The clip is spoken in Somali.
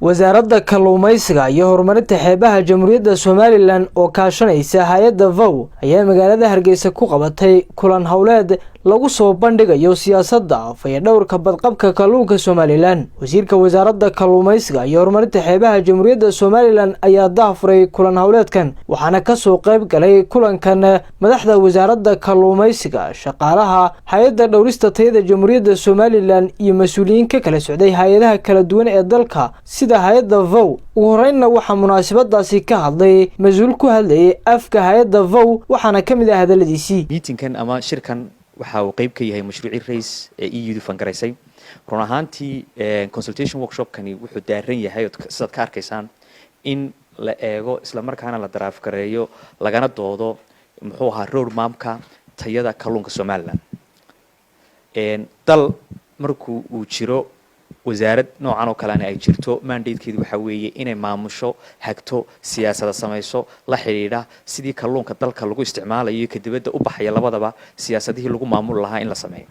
wasaaradda kalluumaysiga iyo horumarinta xeebaha Jamhuuriyadda Somaliland oo kaashanaysa hay'adda VOW ayaa magaalada Hargeysa ku qabatay kulan hawleed lagu soo bandhigayo siyaasadda fayadhowrka badqabka kalluunka Somaliland. Wasiirka wasaaradda kalluumaysiga iyo horumarinta xeebaha Jamhuuriyadda Somaliland ayaa daafuray kulan hawleedkan waxaana ka soo qayb galay kulankan madaxda wasaaradda kalluumaysiga, shaqaalaha hay'adda dhowrista tayada Jamhuuriyadda Somaliland iyo mas'uuliyiin ka kala socday hay'adaha kala duwan ee dalka sida hay'adda VOW. ugu horreynna waxaa munaasabadaasi ka hadlay mas'uul ku hadlayay afka hay'adda VOW waxaana ka mid ah hadaladiisii. Meetingkan ama shirkan waxa uu qayb ka yahay mashruuci race ee EU fangaraysay. run ahaantii consultation workshop-kani wuxuu daaran yahay sidaad ka arkaysaan in la eego isla markaana la daraaf gareeyo lagana doodo muxuu ahaa road map-ka tayada kalluunka Somaliland. dal markuu uu jiro wasaarad noocan oo kale ay jirto mandate-keedu waxa weeye inay maamusho hagto siyaasadda samayso la xiriira sidii kalluunka dalka lagu isticmaalayo ka dibadda u baxaya labadaba siyaasadihii lagu maamul lahaa in la sameeyo